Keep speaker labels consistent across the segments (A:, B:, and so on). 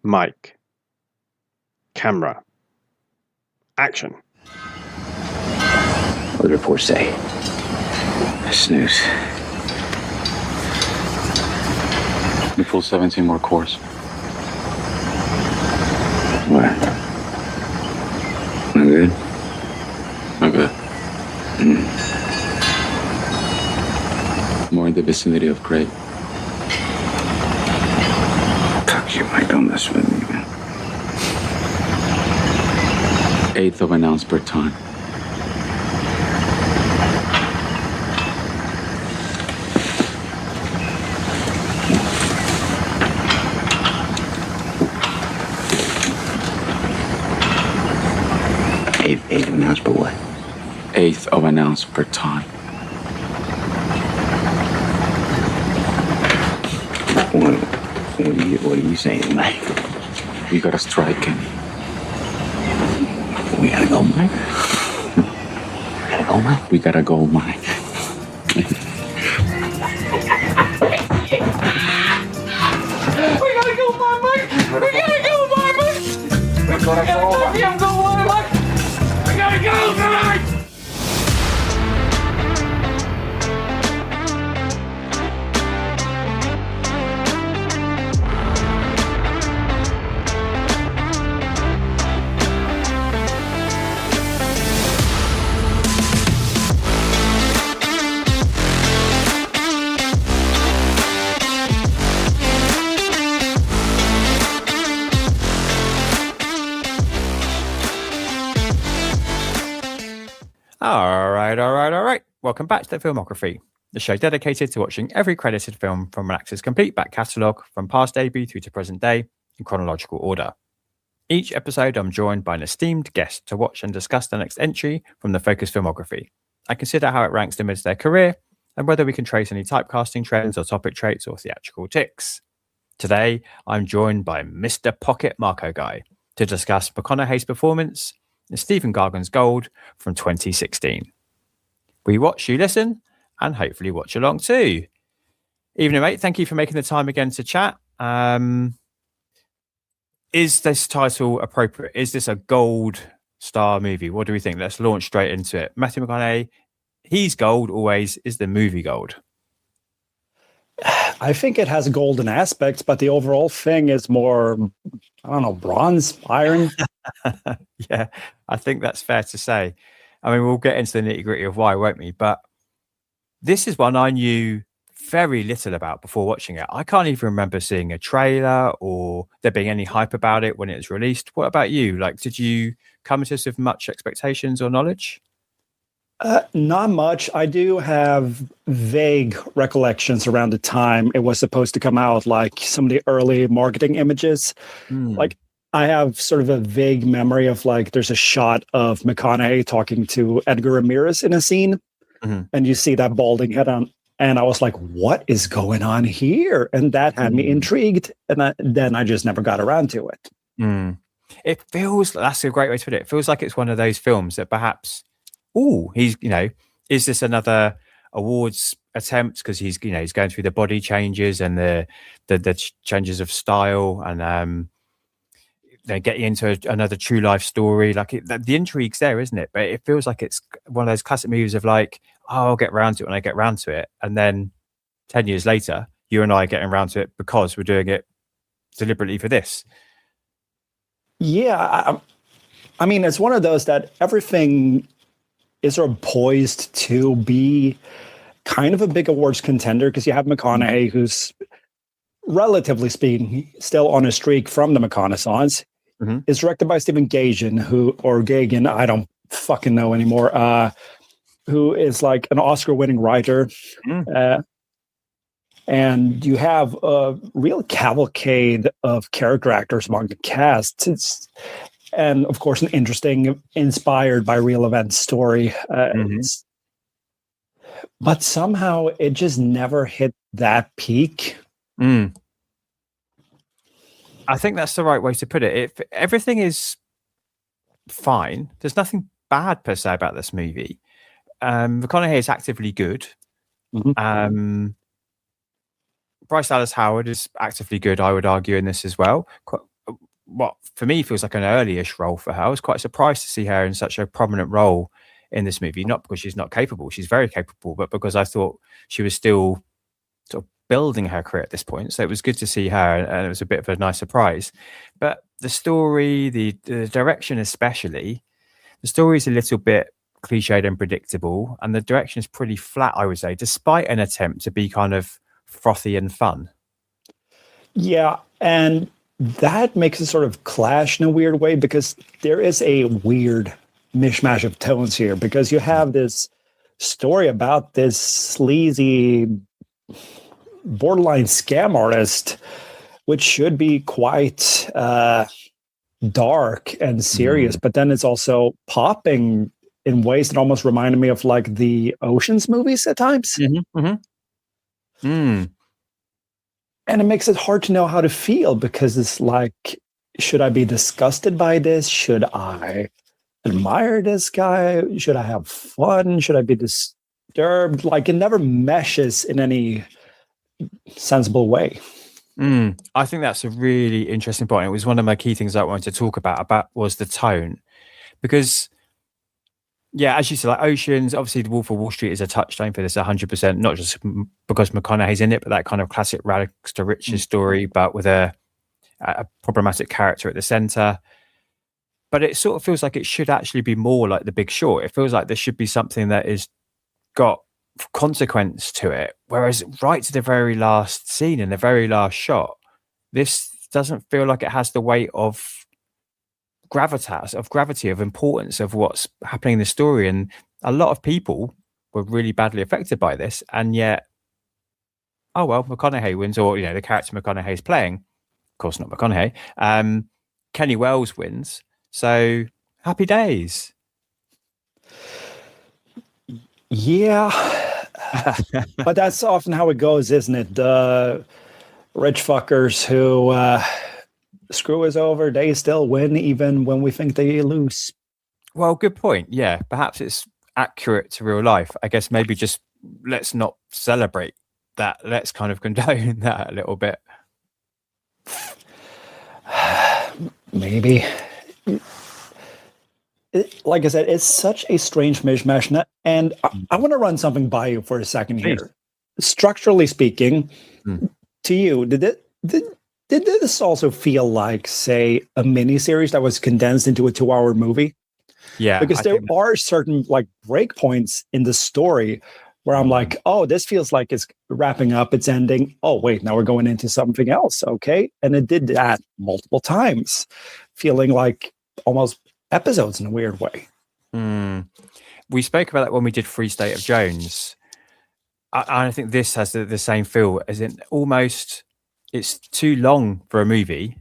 A: Mic. Camera. Action.
B: What do the reports say? Snooze.
C: We pulled 17 more cores.
B: What? No good?
C: No good. More in the vicinity of great.
B: Fuck you, Mike. Don't mess with me, man.
C: 1/8 of an ounce per ton.
B: Eighth of an ounce per what?
C: 1/8 of an ounce per ton.
B: What are you saying, Mike?
C: We gotta strike him.
B: We gotta go, Mike. We gotta go, Mike.
C: We gotta go, Mike.
D: We gotta go, Mike. We gotta go, Mike. We gotta go, Mike. We gotta go, Mike.
E: All right. Welcome back to the Filmography, the show dedicated to watching every credited film from an actor's complete back catalogue from past debut through to present day in chronological order. Each episode, I'm joined by an esteemed guest to watch and discuss the next entry from the Focus Filmography. I consider how it ranks amidst their career and whether we can trace any typecasting trends or topic traits or theatrical tics. Today, I'm joined by Mr Pocket Marckoguy to discuss McConaughey's performance in Stephen Gaghan's Gold from 2016. We watch, you listen, and hopefully watch along too. Evening, mate. Thank you for making the time again to chat. Is this title appropriate? Is this a gold star movie? What do we think? Let's launch straight into it. Matthew McConaughey, he's gold always. Is the movie gold?
F: I think it has golden aspects, but the overall thing is more, I don't know, bronze, iron.
E: Yeah, I think that's fair to say. I mean, we'll get into the nitty gritty of why, won't we? But this is one I knew very little about before watching it. I can't even remember seeing a trailer or there being any hype about it when it was released. What about you? Like, did you come to this with much expectations or knowledge?
F: Not much. I do have vague recollections around the time it was supposed to come out, like some of the early marketing images. Like, I have sort of a vague memory of like there's a shot of McConaughey talking to Edgar Ramirez in a scene, and you see that balding head on, and I was like, "What is going on here?" And that had me intrigued, and then I just never got around to it.
E: It feels, that's a great way to put it. It feels like it's one of those films that perhaps, he's, is this another awards attempt because he's going through the body changes and the changes of style and they're getting into another true life story. Like the intrigue's there, isn't it? But it feels like it's one of those classic movies of like, I'll get round to it when I get round to it. And then 10 years later, you and I are getting around to it because we're doing it deliberately for this.
F: Yeah. I mean, it's one of those that everything is sort of poised to be kind of a big awards contender because you have McConaughey, who's relatively speaking still on a streak from the McConaissance. It's directed by Stephen Gaghan, I don't fucking know anymore, who is like an Oscar-winning writer. And you have a real cavalcade of character actors among the cast. And of course, an interesting, inspired by real events story. But somehow it just never hit that peak.
E: I think that's the right way to put it. Everything is fine. There's nothing bad per se about this movie. McConaughey is actively good. Bryce Dallas Howard is actively good, I would argue, in this as well. what for me feels like an early-ish role for her. I was quite surprised to see her in such a prominent role in this movie, not because she's not capable, she's very capable, but because I thought she was still sort of building her career at this point. So it was good to see her, and it was a bit of a nice surprise. But the story, the direction especially, the story is a little bit cliched and predictable, and the direction is pretty flat, I would say, despite an attempt to be kind of frothy and fun.
F: Yeah, and that makes it sort of clash in a weird way, because there is a weird mishmash of tones here, because you have this story about this sleazy borderline scam artist, which should be quite dark and serious, but then it's also popping in ways that almost reminded me of like the Ocean's movies at times. And it makes it hard to know how to feel, because it's like, should I be disgusted by this? Should I admire this guy? Should I have fun? Should I be disturbed? Like, it never meshes in any sensible way.
E: I think that's a really interesting point. It was one of my key things I wanted to talk about was the tone, because yeah, as you said, like Oceans, obviously the Wolf of Wall Street is a touchstone for this 100%, not just because McConaughey's in it, but that kind of classic rags to riches story, but with a problematic character at the center. But it sort of feels like it should actually be more like The Big Short. It feels like there should be something that is got consequence to it, whereas right to the very last scene and the very last shot, this doesn't feel like it has the weight of gravitas, of gravity, of importance of what's happening in the story. And a lot of people were really badly affected by this, and yet, oh well, McConaughey wins, or the character McConaughey's playing, of course not McConaughey, Kenny Wells wins, so happy days.
F: Yeah. But that's often how it goes, isn't it? The rich fuckers who screw us over, they still win even when we think they lose.
E: Well, good point. Yeah, perhaps it's accurate to real life. I guess maybe just let's not celebrate that. Let's kind of condone that a little bit.
F: Maybe. Like I said, it's such a strange mishmash. And I want to run something by you for a second here.
E: Please.
F: Structurally speaking, to you, did this also feel like, say, a miniseries that was condensed into a 2-hour movie?
E: Yeah.
F: Because there are certain like breakpoints in the story where I'm like, oh, this feels like it's wrapping up, it's ending. Oh, wait, now we're going into something else. Okay. And it did that multiple times, feeling like almost episodes in a weird way.
E: We spoke about that when we did Free State of Jones. I think this has the same feel, as in almost it's too long for a movie,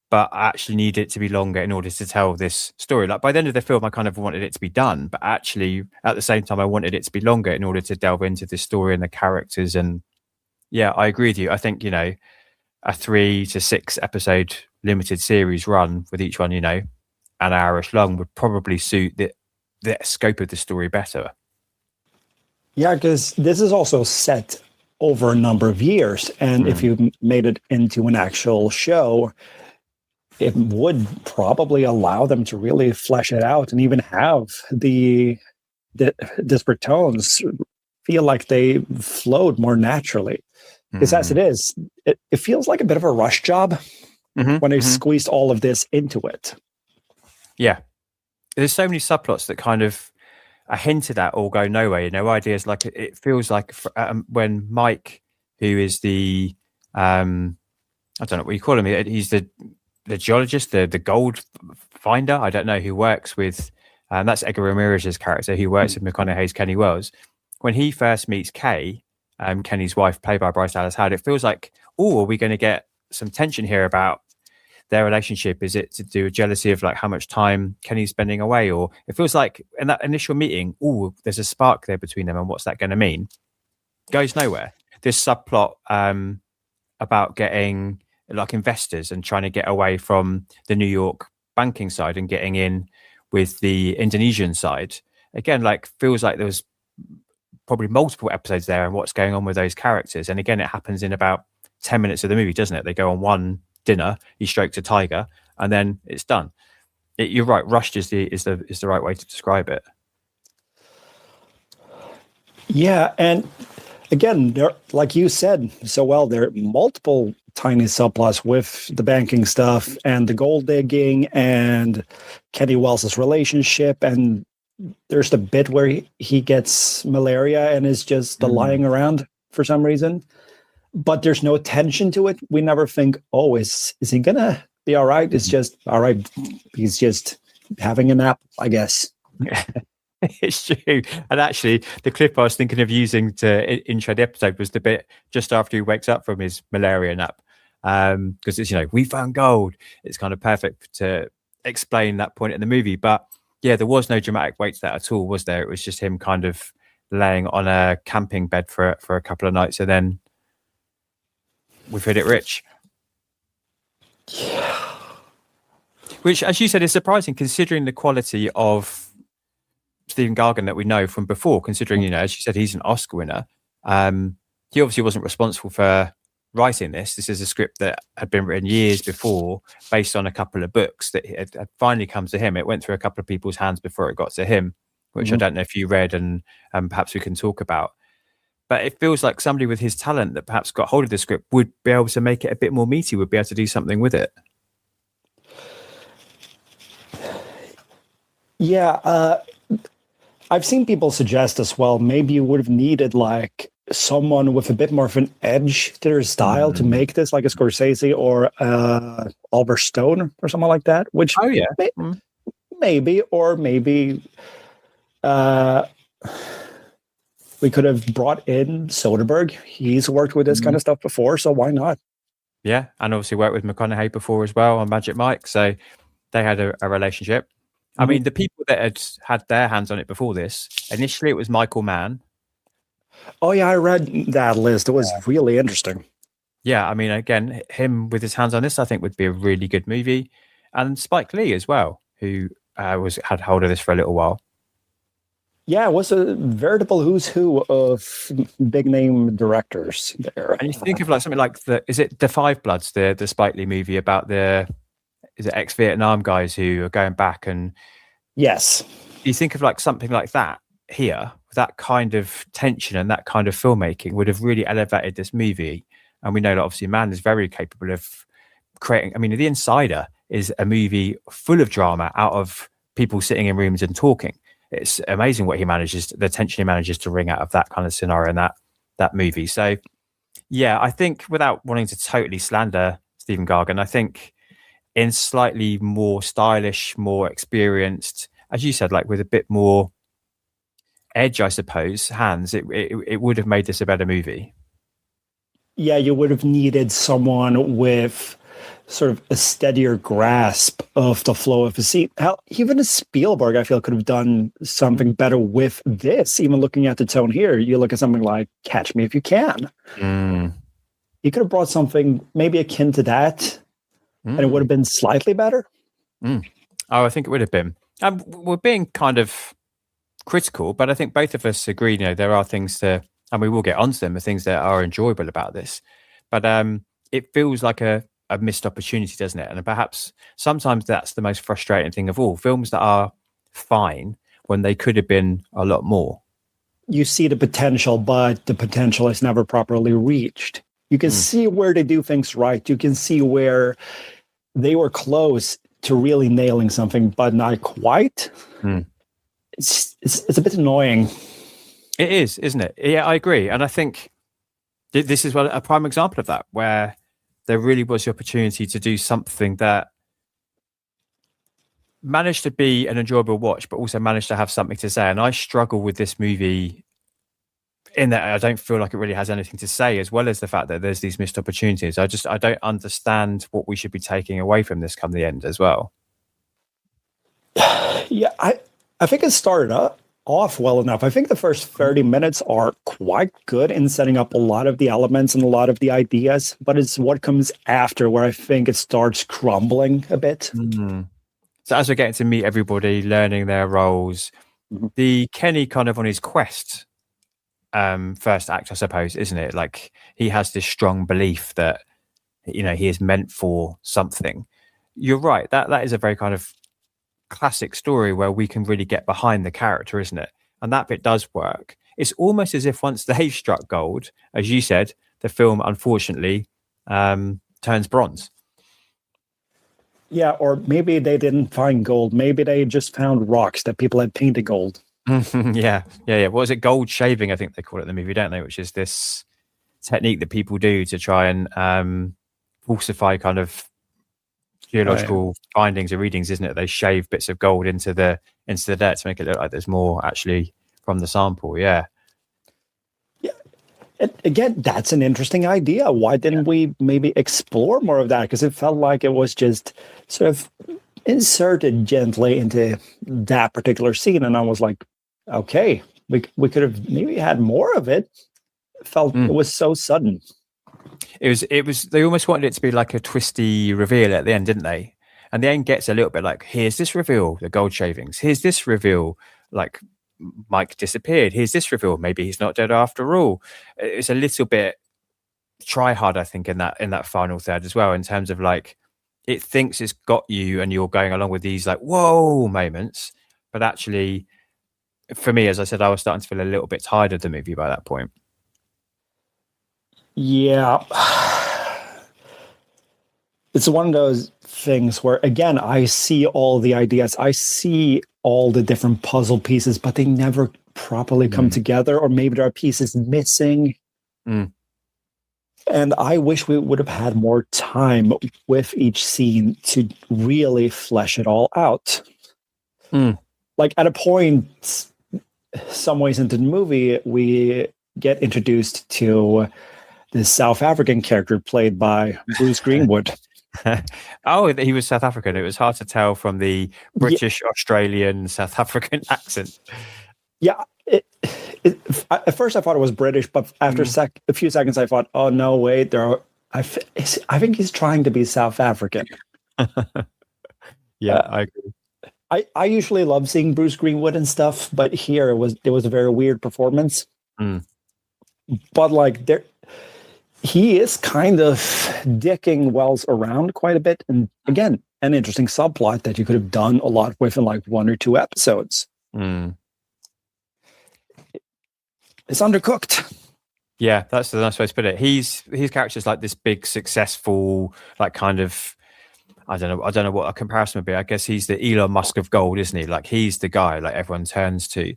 E: but I actually need it to be longer in order to tell this story. Like by the end of the film, I kind of wanted it to be done, but actually at the same time, I wanted it to be longer in order to delve into the story and the characters. And yeah, I agree with you. I think, a 3 to 6 episode limited series run with each one, an hour-ish long would probably suit the scope of the story better. Yeah,
F: because this is also set over a number of years. And if you made it into an actual show, it would probably allow them to really flesh it out and even have the disparate tones feel like they flowed more naturally. Because as it is, it feels like a bit of a rush job when they squeezed all of this into it.
E: Yeah. There's so many subplots that kind of are hinted at or go nowhere. Ideas like it feels like when Mike, who is the, I don't know what you call him, he's the geologist, the gold finder, I don't know, who works with, that's Edgar Ramirez's character, who works with McConaughey's Kenny Wells. When he first meets Kay, Kenny's wife, played by Bryce Dallas Howard, it feels like, are we going to get some tension here about their relationship? Is it to do with jealousy of like how much time Kenny's spending away? Or it feels like in that initial meeting, there's a spark there between them, and what's that going to mean? Goes nowhere. This subplot about getting like investors and trying to get away from the New York banking side and getting in with the Indonesian side, again, like feels like there was probably multiple episodes there and what's going on with those characters. And again, it happens in about 10 minutes of the movie, doesn't it? They go on one dinner, he strokes a tiger, and then it's done. You're right. Rushed is the right way to describe it.
F: Yeah, and again, there, like you said so well, there are multiple tiny subplots with the banking stuff and the gold digging and Kenny Wells's relationship, and there's the bit where he gets malaria and is just lying around for some reason, but there's no tension to it. We never think, oh, is he gonna be all right? It's just all right. He's just having a nap, I guess.
E: It's true. And actually, the clip I was thinking of using to intro the episode was the bit just after he wakes up from his malaria nap. Because it's, we found gold. It's kind of perfect to explain that point in the movie. But yeah, there was no dramatic weight to that at all, was there? It was just him kind of laying on a camping bed for a couple of nights, and then we've hit it rich.
F: Yeah. Which,
E: as you said, is surprising considering the quality of Stephen Gaghan that we know from before, considering, as you said, he's an Oscar winner. He obviously wasn't responsible for writing this. This is a script that had been written years before based on a couple of books that had finally come to him. It went through a couple of people's hands before it got to him, which I don't know if you read, and perhaps we can talk about. But it feels like somebody with his talent that perhaps got hold of the script would be able to make it a bit more meaty, would be able to do something with it.
F: Yeah, I've seen people suggest as well, maybe you would have needed like someone with a bit more of an edge to their style to make this, like a Scorsese or Oliver Stone or something like that. Which maybe we could have brought in Soderbergh. He's worked with this kind of stuff before, so why not?
E: Yeah, and obviously worked with McConaughey before as well on Magic Mike, so they had a relationship. I mean, the people that had their hands on it before this, initially it was Michael Mann.
F: Oh, yeah, I read that list. It was really interesting.
E: Yeah, I mean, again, him with his hands on this, I think would be a really good movie. And Spike Lee as well, who had hold of this for a little while.
F: Yeah, it was a veritable who's who of big name directors there.
E: And you think of like something like is it The Five Bloods, the Spike Lee movie about is it ex-Vietnam guys who are going back, and
F: yes,
E: you think of like something like that here, that kind of tension and that kind of filmmaking would have really elevated this movie. And we know that obviously Mann is very capable of creating. I mean, The Insider is a movie full of drama out of people sitting in rooms and talking. It's amazing what the tension he manages to wring out of that kind of scenario in that movie. So yeah, I think without wanting to totally slander Stephen Gaghan, I think in slightly more stylish, more experienced, as you said, like with a bit more edge, I suppose, hands, it would have made this a better movie.
F: Yeah, you would have needed someone with sort of a steadier grasp of the flow of the scene. Hell, even a Spielberg, I feel, could have done something better with this. Even looking at the tone here, you look at something like Catch Me If You Can. You could have brought something maybe akin to that, and it would have been slightly better.
E: Oh, I think it would have been. We're being kind of critical, but I think both of us agree, there are things and we will get onto them, the things that are enjoyable about this. But it feels like a missed opportunity, doesn't it? And perhaps sometimes that's the most frustrating thing of all. Films that are fine when they could have been a lot more.
F: You see the potential, but the potential is never properly reached. You can see where they do things right. You can see where they were close to really nailing something, but not quite. It's a bit annoying.
E: It is, isn't it? Yeah, I agree. And I think this is a prime example of that, where there really was the opportunity to do something that managed to be an enjoyable watch, but also managed to have something to say. And I struggle with this movie in that I don't feel like it really has anything to say, as well as the fact that there's these missed opportunities. I don't understand what we should be taking away from this come the end as well.
F: Yeah, I think it started off well enough. I think the first 30 minutes are quite good in setting up a lot of the elements and a lot of the ideas, but it's what comes after where I think it starts crumbling a bit.
E: So as we're getting to meet everybody, learning their roles, the Kenny kind of on his quest, first act, I suppose, isn't it? Like he has this strong belief that, he is meant for something. you're right. That is a very kind of classic story where we can really get behind the character, isn't it? And that bit does work. It's almost as if once they've struck gold, as you said, the film unfortunately turns bronze.
F: Yeah, or maybe they didn't find gold. Maybe they just found rocks that people had painted gold.
E: Yeah. What was it? Gold shaving, I think they call it in the movie, don't they? Which is this technique that people do to try and falsify kind of geological findings or readings, isn't it? They shave bits of gold into the dirt to make it look like there's more actually from the sample. Yeah.
F: Again, that's an interesting idea. Why didn't we maybe explore more of that? Because it felt like it was just sort of inserted gently into that particular scene. And I was like, okay, we could have maybe had more of it. It felt it was so sudden.
E: It was they almost wanted it to be like a twisty reveal at the end, didn't they? And the end gets a little bit like, here's this reveal, the gold shavings. Here's this reveal, like Mike disappeared. Here's this reveal, maybe he's not dead after all. It's a little bit try hard, I think, in that final third as well, in terms of like it thinks it's got you and you're going along with these like whoa moments, but actually for me, as I said, I was starting to feel a little bit tired of the movie by that point.
F: Yeah. It's one of those things where, again, I see all the ideas. I see all the different puzzle pieces, but they never properly come together, or maybe there are pieces missing. And I wish we would have had more time with each scene to really flesh it all out. Like at a point, some ways into the movie, we get introduced to this South African character played by Bruce Greenwood.
E: Oh, he was South African. It was hard to tell from the British, Australian, South African accent.
F: Yeah. At first I thought it was British, but after a few seconds I thought, oh no, wait, I think he's trying to be South African.
E: Yeah, I agree.
F: I usually love seeing Bruce Greenwood and stuff, but here it was a very weird performance. But like he is kind of dicking Wells around quite a bit. And again, an interesting subplot that you could have done a lot with in like 1 or 2 episodes. It's undercooked.
E: Yeah, that's the nice way to put it. His character's like this big, successful, like kind of, I don't know what a comparison would be. I guess he's the Elon Musk of gold, isn't he? Like he's the guy like everyone turns to.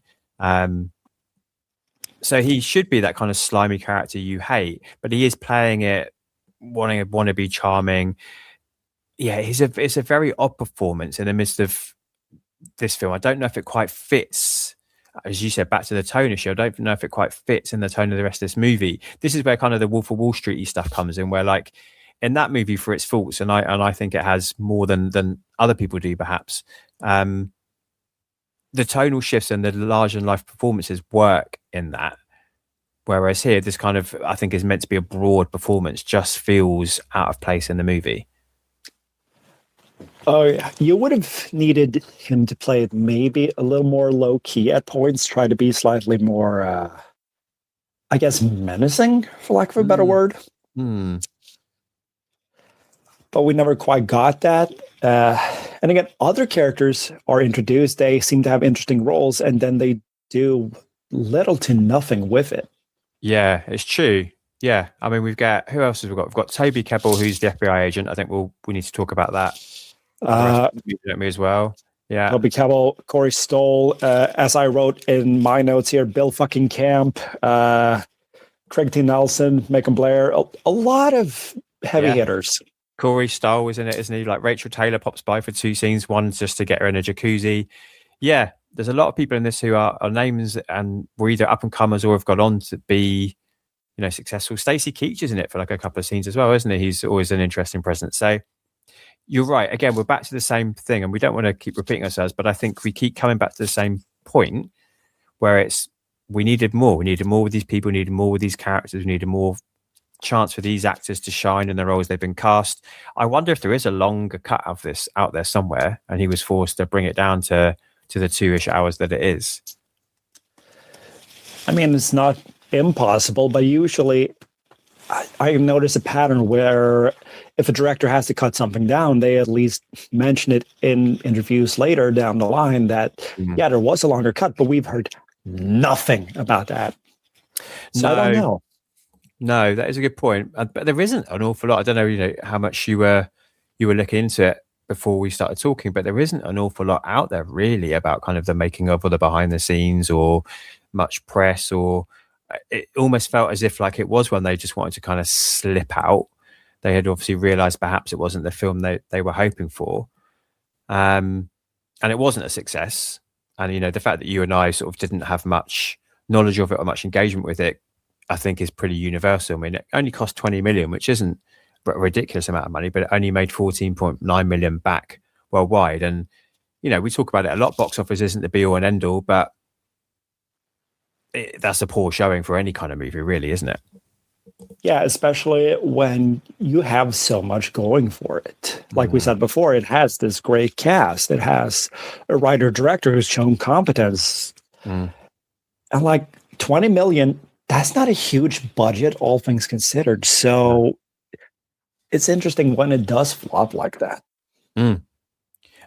E: So he should be that kind of slimy character you hate, but he is playing it, wanting to be charming. Yeah, it's a very odd performance in the midst of this film. I don't know if it quite fits, as you said, back to the tone issue. I don't know if it quite fits in the tone of the rest of this movie. This is where kind of the Wolf of Wall Street stuff comes in, where like in that movie, for its faults, and I think it has more than other people do, perhaps. The tonal shifts and the larger than life performances work in that. Whereas here, this kind of, I think, is meant to be a broad performance, just feels out of place in the movie.
F: Oh, yeah. You would have needed him to play it maybe a little more low key at points, try to be slightly more, I guess, menacing, for lack of a better word. But we never quite got that. And again, other characters are introduced. They seem to have interesting roles, and then they do little to nothing with it. Yeah,
E: it's true. Yeah, I mean, we've got, who else have we got? We've got Toby Kebbell, who's the FBI agent. I think we need to talk about that. Me as well. Yeah,
F: Toby Kebbell, Corey Stoll, as I wrote in my notes here, Bill fucking Camp, Craig T. Nelson, Macon Blair, a lot of heavy hitters.
E: Corey Stoll was in it, isn't he? Like Rachel Taylor pops by for 2 scenes, one just to get her in a jacuzzi. Yeah, there's a lot of people in this who are names and were either up and comers or have gone on to be, successful. Stacey Keach is in it for like a couple of scenes as well, isn't he? He's always an interesting presence. So you're right. Again, we're back to the same thing, and we don't want to keep repeating ourselves, but I think we keep coming back to the same point where we needed more. We needed more with these people, we needed more with these characters, we needed more chance for these actors to shine in the roles they've been cast. I wonder if there is a longer cut of this out there somewhere, and he was forced to bring it down to the 2-ish hours that it is.
F: I mean, it's not impossible, but usually I notice a pattern where if a director has to cut something down, they at least mention it in interviews later down the line that, yeah, there was a longer cut, but we've heard nothing about that. So I don't know.
E: No, that is a good point. But there isn't an awful lot. I don't know, how much you were looking into it before we started talking, but there isn't an awful lot out there really about kind of the making of or the behind the scenes or much press, or it almost felt as if like it was when they just wanted to kind of slip out. They had obviously realized perhaps it wasn't the film they were hoping for. And it wasn't a success. And, the fact that you and I sort of didn't have much knowledge of it or much engagement with it, I think is pretty universal. I mean, it only cost 20 million, which isn't a ridiculous amount of money, but it only made 14.9 million back worldwide. And, we talk about it a lot. Box office isn't the be all and end all, but that's a poor showing for any kind of movie, really, isn't it?
F: Yeah, especially when you have so much going for it. Like we said before, it has this great cast. It has a writer-director who's shown competence. And like 20 million, that's not a huge budget, all things considered. So it's interesting when it does flop like that.
E: And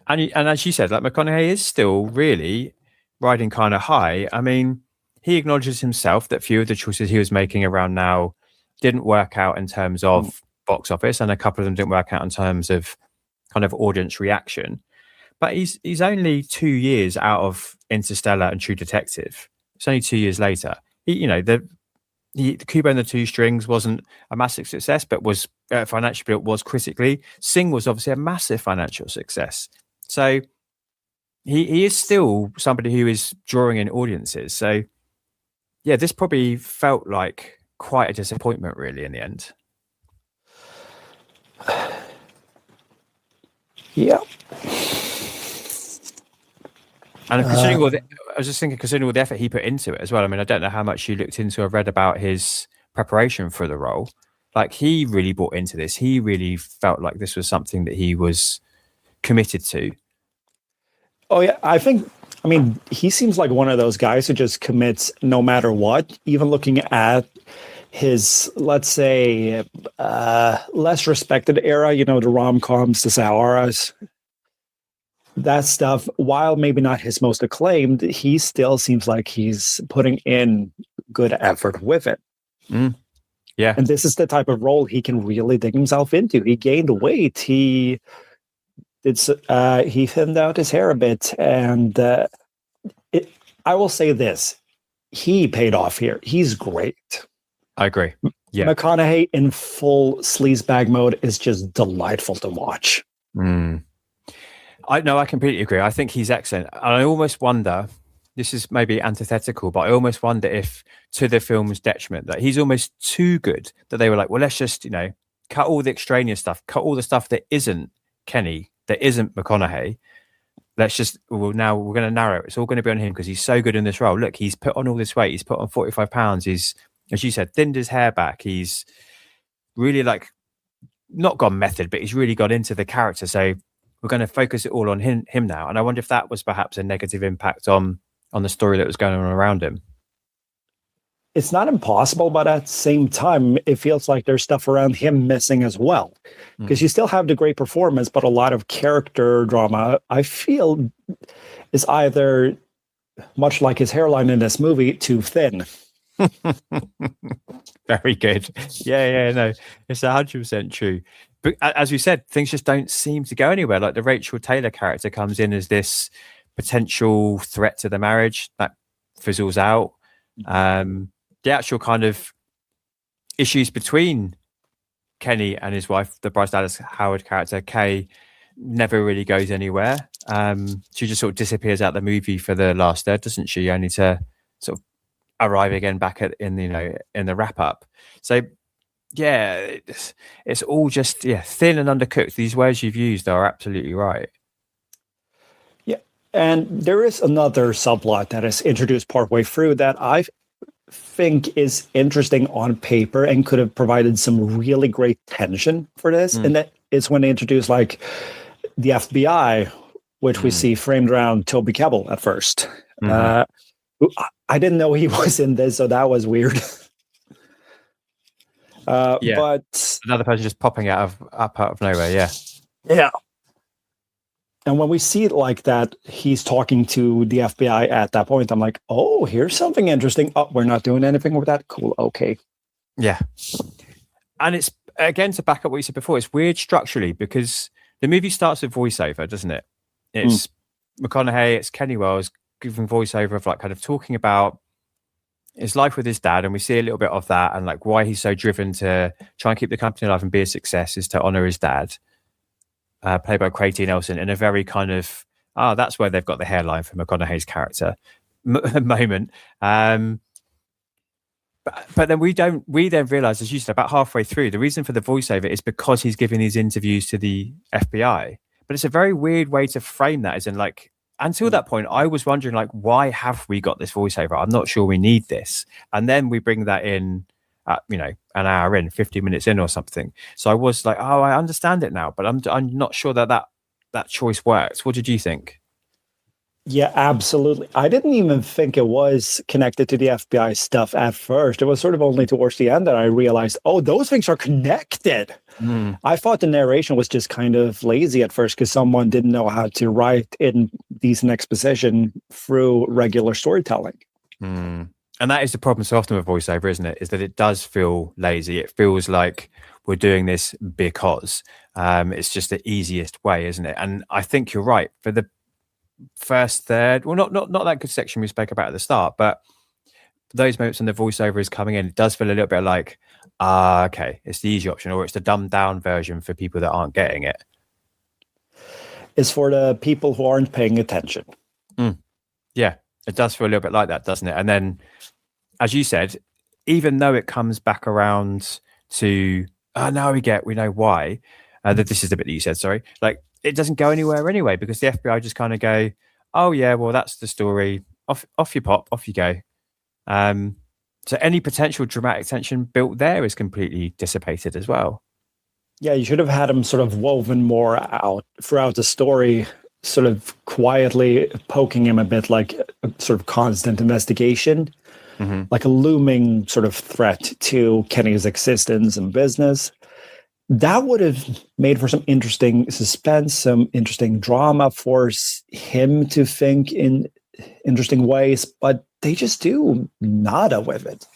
E: as you said, like McConaughey is still really riding kind of high. I mean, he acknowledges himself that few of the choices he was making around now didn't work out in terms of box office, and a couple of them didn't work out in terms of kind of audience reaction. But he's only 2 years out of Interstellar and True Detective. It's only 2 years later. The Kubo and the Two Strings wasn't a massive success, but was financially, but it was critically. Sing was obviously a massive financial success. So he is still somebody who is drawing in audiences. So yeah, this probably felt like quite a disappointment, really, in the end.
F: Yeah.
E: And considering I was just thinking, considering all the effort he put into it as well. I mean, I don't know how much you looked into or read about his preparation for the role. Like, he really bought into this. He really felt like this was something that he was committed to.
F: Oh, yeah. I mean, he seems like one of those guys who just commits no matter what. Even looking at his, let's say, less respected era, the rom-coms, the Saharas, that stuff, while maybe not his most acclaimed, he still seems like he's putting in good effort with it.
E: Yeah.
F: And this is the type of role he can really dig himself into. He gained weight. He thinned out his hair a bit. And I will say this. He paid off here. He's great.
E: I agree. Yeah.
F: McConaughey in full sleazebag mode is just delightful to watch.
E: I completely agree. I think he's excellent. And I almost wonder, this is maybe antithetical, but I almost wonder if, to the film's detriment, that he's almost too good, that they were like, well, let's just, cut all the extraneous stuff, cut all the stuff that isn't Kenny, that isn't McConaughey. Now we're going to narrow it. It's all going to be on him because he's so good in this role. Look, he's put on all this weight. He's put on 45 pounds. He's, as you said, thinned his hair back. He's really not gone method, but he's really got into the character. So we're going to focus it all on him now. And I wonder if that was perhaps a negative impact on the story that was going on around him.
F: It's not impossible, but at the same time, it feels like there's stuff around him missing as well. Because you still have the great performance, but a lot of character drama, I feel, is either, much like his hairline in this movie, too thin.
E: Very good. Yeah, no, it's 100% true. But as we said, things just don't seem to go anywhere. Like the Rachel Taylor character comes in as this potential threat to the marriage that fizzles out. The actual kind of issues between Kenny and his wife, the Bryce Dallas Howard character, Kay, never really goes anywhere. She just sort of disappears out the movie for the last third, doesn't she? Only to sort of arrive again back in the wrap up. So yeah, it's all just thin and undercooked. These words you've used are absolutely right.
F: Yeah, and there is another subplot that is introduced partway through that I think is interesting on paper and could have provided some really great tension for this. And that is when they introduce like the FBI, which we see framed around Toby Kebbell at first. I didn't know he was in this, so that was weird. But
E: another person just popping up out of nowhere.
F: Yeah. And when we see it like that, he's talking to the FBI at that point. I'm like, oh, here's something interesting. Oh, we're not doing anything with that. Cool. Okay.
E: Yeah. And it's, again, to back up what you said before, it's weird structurally because the movie starts with voiceover, doesn't it? It's McConaughey, it's Kenny Wells giving voiceover of like kind of talking about his life with his dad. And we see a little bit of that and like why he's so driven to try and keep the company alive and be a success is to honor his dad. Played by Craig T. Nelson in a very kind of, that's where they've got the hairline for McConaughey's character moment. But then we then realize, as you said, about halfway through, the reason for the voiceover is because he's giving these interviews to the FBI. But it's a very weird way to frame that, as in like, until that point, I was wondering like, why have we got this voiceover? I'm not sure we need this. And then we bring that in, an hour in, 50 minutes in or something. So I was like, oh, I understand it now, but I'm not sure that choice works. What did you think?
F: Yeah, absolutely. I didn't even think it was connected to the FBI stuff at first. It was sort of only towards the end that I realized, oh, those things are connected. I thought the narration was just kind of lazy at first because someone didn't know how to write in decent exposition through regular storytelling.
E: And that is the problem so often with voiceover, isn't it? Is that it does feel lazy. It feels like we're doing this because it's just the easiest way, isn't it? And I think you're right. For the first third, well, not that good section we spoke about at the start, but those moments when the voiceover is coming in, it does feel a little bit like, okay, it's the easy option, or it's the dumbed down version for people that aren't getting it.
F: It's for the people who aren't paying attention.
E: Yeah. It does feel a little bit like that, doesn't it? And then, as you said, even though it comes back around to, now we know why, that this is the bit that you said, sorry, like it doesn't go anywhere anyway, because the FBI just kind of go, oh yeah, well, that's the story. Off you pop, off you go. So any potential dramatic tension built there is completely dissipated as well.
F: Yeah, you should have had him sort of woven more out throughout the story, sort of quietly poking him a bit, like a sort of constant investigation, like a looming sort of threat to Kenny's existence and business. That would have made for some interesting suspense, some interesting drama, force him to think in interesting ways, but they just do nada with it.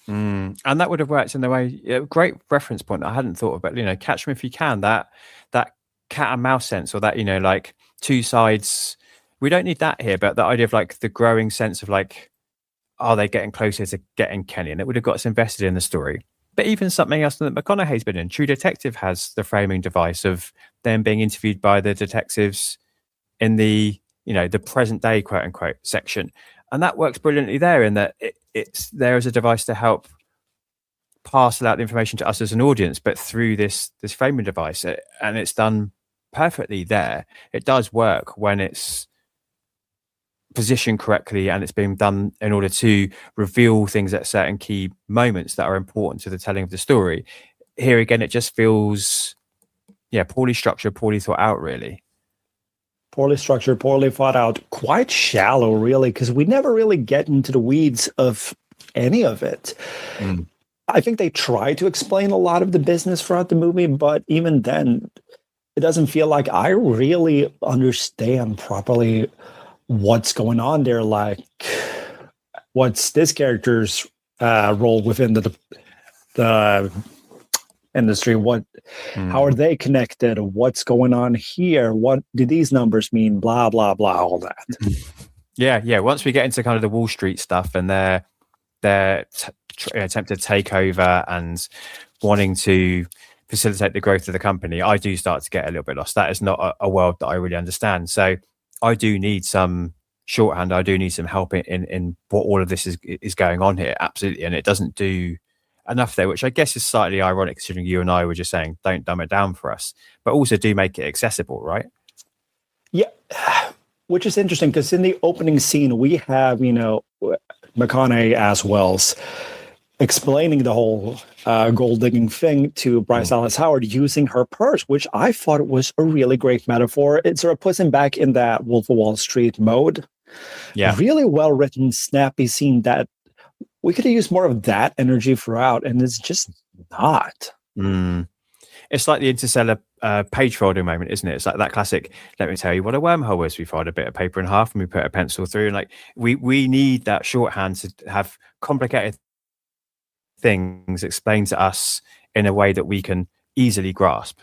E: And that would have worked in the way, great reference point that I hadn't thought about, Catch Me If You Can, that cat and mouse sense, or that, like two sides. We don't need that here, but the idea of like the growing sense of like, are they getting closer to getting Kenny? And it would have got us invested in the story. But even something else that McConaughey's been in, True Detective has the framing device of them being interviewed by the detectives in the, the present day, quote unquote, section. And that works brilliantly there, in that it's there as a device to help parcel out the information to us as an audience, but through this framing device. And it's done perfectly there. It does work when it's positioned correctly and it's being done in order to reveal things at certain key moments that are important to the telling of the story. Here again, it just feels, poorly structured, poorly thought out, really.
F: Poorly structured, poorly thought out, quite shallow, really, because we never really get into the weeds of any of it. I think they try to explain a lot of the business throughout the movie, but even then, it doesn't feel like I really understand properly what's going on there. Like, what's this character's role within the industry? How are they connected? What's going on here? What do these numbers mean? Blah, blah, blah, all that.
E: Yeah. Once we get into kind of the Wall Street stuff and their attempted takeover and wanting to facilitate the growth of the company, I do start to get a little bit lost. That is not a world that I really understand. So I do need some shorthand. I do need some help in what all of this is going on here. Absolutely. And it doesn't do enough there, which I guess is slightly ironic, considering you and I were just saying, don't dumb it down for us, but also do make it accessible, right? Yeah.
F: Which is interesting, because in the opening scene, we have, McConaughey as Wells explaining the whole gold digging thing to Bryce Dallas Howard using her purse, which I thought was a really great metaphor. It sort of puts him back in that Wolf of Wall Street mode. Yeah. Really well written, snappy scene that we could have used more of that energy throughout, and it's just not.
E: It's like the Interstellar page folding moment, isn't it? It's like that classic, let me tell you what a wormhole is. We fold a bit of paper in half and we put a pencil through, and like we need that shorthand to have complicated things explained to us in a way that we can easily grasp.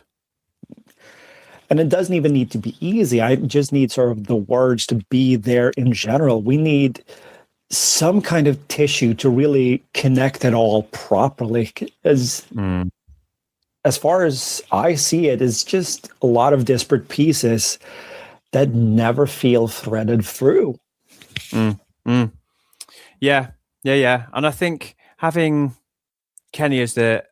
F: And it doesn't even need to be easy. I just need sort of the words to be there in general. We need some kind of tissue to really connect it all properly. As far as I see it, it's just a lot of disparate pieces that never feel threaded through.
E: Yeah. And I think having Kenny as the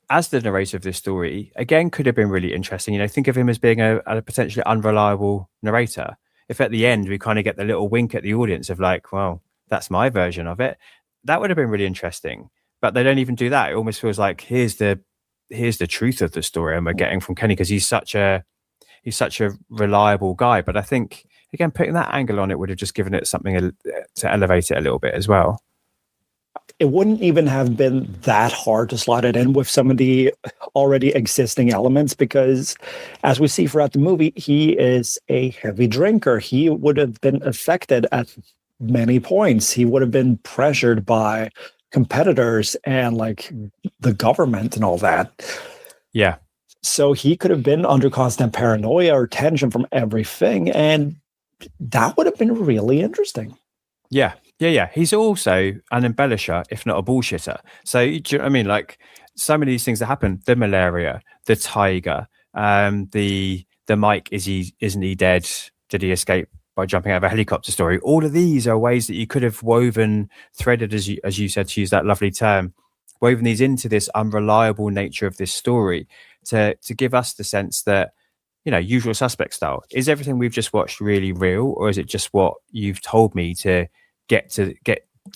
E: narrator of this story again could have been really interesting. You know, think of him as being a potentially unreliable narrator. If at the end we kind of get the little wink at the audience of like, well, that's my version of it, that would have been really interesting. But they don't even do that. It almost feels like here's the truth of the story, and we're getting from Kenny because he's such a reliable guy. But I think again, putting that angle on it would have just given it something to elevate it a little bit as well.
F: It wouldn't even have been that hard to slot it in with some of the already existing elements, because as we see throughout the movie, he is a heavy drinker. He would have been affected at many points. He would have been pressured by competitors and like the government and all that.
E: Yeah.
F: So he could have been under constant paranoia or tension from everything. And that would have been really interesting.
E: Yeah. He's also an embellisher, if not a bullshitter. So, do you know what I mean? Like, so many of these things that happen, the malaria, the tiger, the Mike, isn't he dead? Did he escape by jumping out of a helicopter story? All of these are ways that you could have threaded, as you said, to use that lovely term, woven these into this unreliable nature of this story to give us the sense that, you know, Usual Suspect style, is everything we've just watched really real, or is it just what you've told me to get to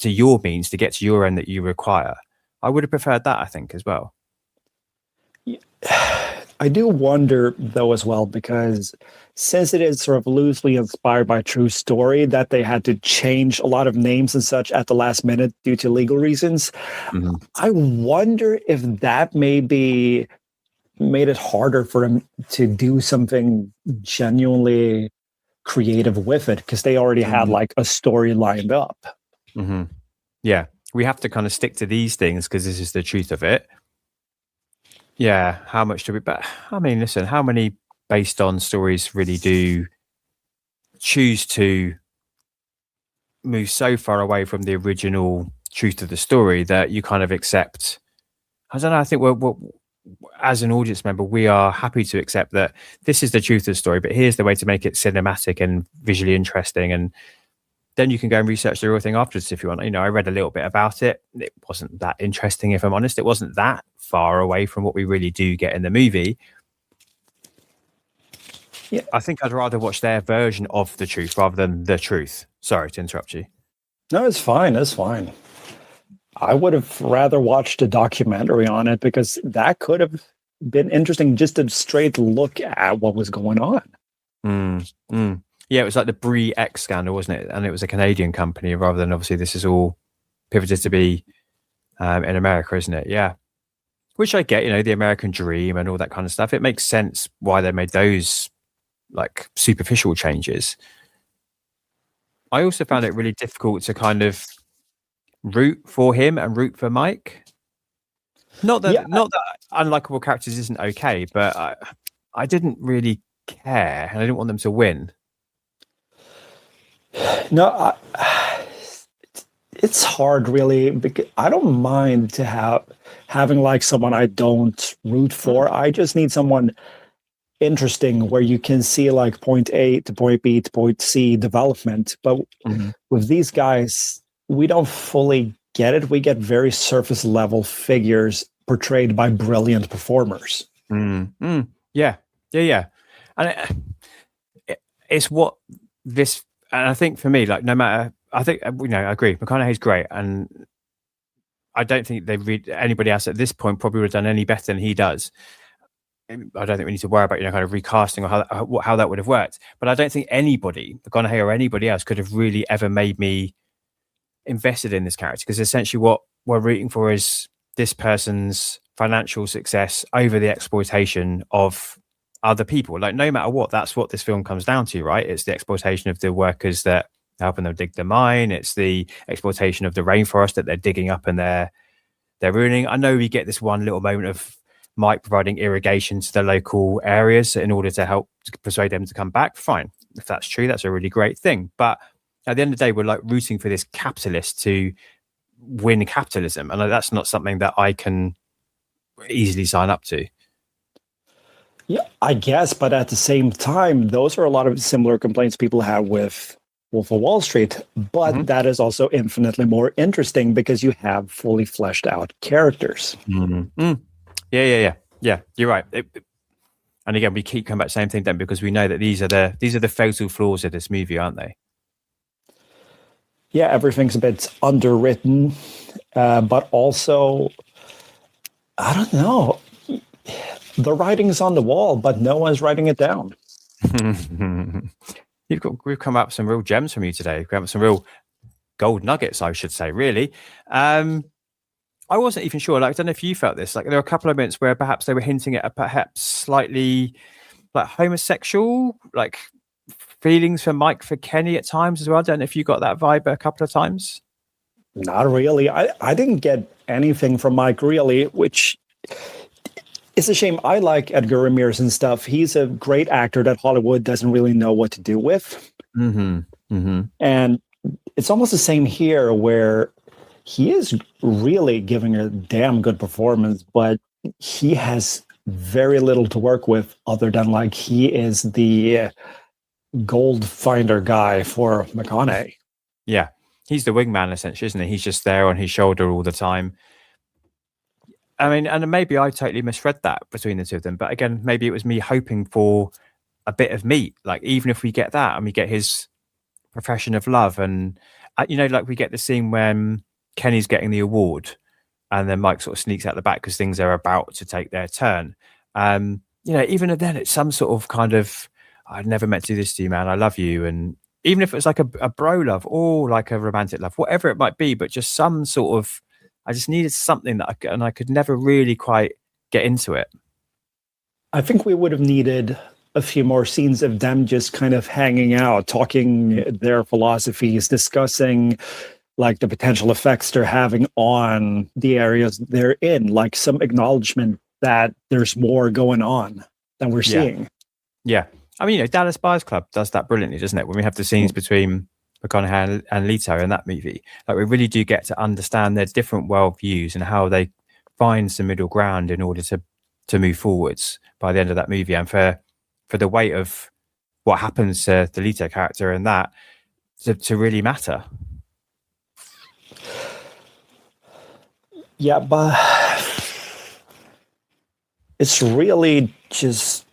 E: your means, to get to your end that you require? I would have preferred that, I think, as well.
F: I do wonder, though, as well, because since it is sort of loosely inspired by a true story, that they had to change a lot of names and such at the last minute due to legal reasons. I wonder if that maybe made it harder for him to do something genuinely creative with it, because they already had like a story lined up.
E: Yeah, we have to kind of stick to these things because this is the truth of it. Yeah, how much do we? But I mean, listen, how many based on stories really do choose to move so far away from the original truth of the story that you kind of accept? I don't know. I think we're as an audience member, we are happy to accept that this is the truth of the story, but here's the way to make it cinematic and visually interesting. And then you can go and research the real thing afterwards if you want. You know, I read a little bit about it. It wasn't that interesting, if I'm honest. It wasn't that far away from what we really do get in the movie. Yeah, I think I'd rather watch their version of the truth rather than the truth. Sorry to interrupt you.
F: No, it's fine. It's fine. I would have rather watched a documentary on it, because that could have been interesting, just a straight look at what was going on.
E: Yeah, it was like the Brie X scandal, wasn't it? And it was a Canadian company rather than, obviously, this is all pivoted to be in America, isn't it? Yeah. Which I get, you know, the American dream and all that kind of stuff. It makes sense why they made those like superficial changes. I also found it really difficult to kind of root for him and root for Mike. Not that unlikable characters isn't okay, but I didn't really care, and I didn't want them to win.
F: No, it's hard, really, because I don't mind to having like someone I don't root for. I just need someone interesting where you can see like point A to point B to point C development. But with these guys, we don't fully get it. We get very surface level figures portrayed by brilliant performers.
E: Yeah. And it's what this, and I think for me, like, no matter, I think, you know, I agree. McConaughey's great. And I don't think anybody else at this point probably would have done any better than he does. I don't think we need to worry about, you know, kind of recasting or how that would have worked. But I don't think anybody, McConaughey or anybody else, could have really ever made me invested in this character, because essentially what we're rooting for is this person's financial success over the exploitation of other people. Like, no matter what, that's what this film comes down to, right? It's the exploitation of the workers that are helping them dig the mine. It's the exploitation of the rainforest that they're digging up and they're ruining. I know we get this one little moment of Mike providing irrigation to the local areas in order to help persuade them to come back. Fine. If that's true, that's a really great thing. But at the end of the day, we're like rooting for this capitalist to win capitalism. And that's not something that I can easily sign up to.
F: Yeah, I guess. But at the same time, those are a lot of similar complaints people have with Wolf of Wall Street. But that is also infinitely more interesting because you have fully fleshed out characters.
E: Yeah. You're right. And again, we keep coming back to the same thing then, because we know that these are the fatal flaws of this movie, aren't they?
F: Yeah, everything's a bit underwritten, but also, I don't know. The writing's on the wall, but no one's writing it down.
E: We've come up with some real gems from you today. We've come up with some real gold nuggets, I should say, really. I wasn't even sure. Like, I don't know if you felt this. Like, there were a couple of moments where perhaps they were hinting at a perhaps slightly like homosexual, like feelings for Mike for Kenny at times as well. I don't know if you got that vibe a couple of times.
F: Not really. I didn't get anything from Mike really, which is a shame. I like Edgar Ramirez and stuff. He's a great actor that Hollywood doesn't really know what to do with. And it's almost the same here, where he is really giving a damn good performance, but he has very little to work with other than like he is the gold finder guy for McConaughey.
E: Yeah, he's the wingman essentially, isn't he? He's just there on his shoulder all the time. I mean, and maybe I totally misread that between the two of them, but again, maybe it was me hoping for a bit of meat. Like, even if we get that and we get his profession of love, and like we get the scene when Kenny's getting the award and then Mike sort of sneaks out the back because things are about to take their turn. Even then it's some sort of kind of, I'd never meant to do this to you, man, I love you. And even if it's like a bro love or like a romantic love, whatever it might be, but just some sort of, I just needed something that I could never really quite get into it.
F: I think we would have needed a few more scenes of them just kind of hanging out, talking their philosophies, discussing like the potential effects they're having on the areas they're in, like some acknowledgement that there's more going on than we're seeing.
E: Yeah. I mean, Dallas Buyers Club does that brilliantly, doesn't it? When we have the scenes between McConaughey and Leto in that movie, like we really do get to understand their different worldviews and how they find some middle ground in order to move forwards by the end of that movie. And for the weight of what happens to the Leto character and that to really matter.
F: Yeah, but it's really just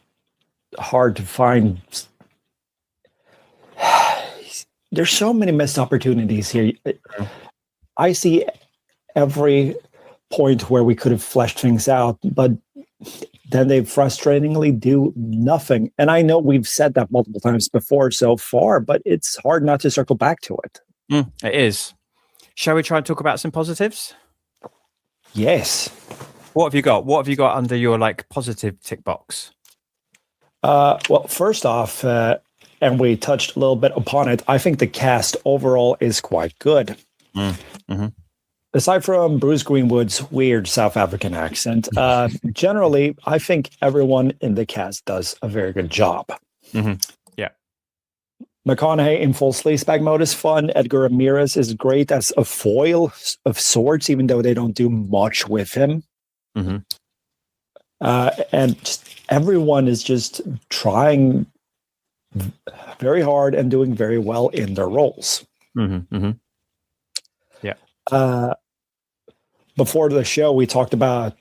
F: hard to find. There's so many missed opportunities here. I see every point where we could have fleshed things out, but then they frustratingly do nothing. And I know we've said that multiple times before so far, but it's hard not to circle back to it.
E: It is. Shall we try and talk about some positives?
F: Yes.
E: What have you got? What have you got under your like positive tick box?
F: Well, first off, and we touched a little bit upon it, I think the cast overall is quite good. Aside from Bruce Greenwood's weird South African accent, generally, I think everyone in the cast does a very good job.
E: Yeah.
F: McConaughey in full sleazebag mode is fun. Edgar Ramirez is great as a foil of sorts, even though they don't do much with him. And just everyone is just trying very hard and doing very well in their roles. Yeah. Before the show, we talked about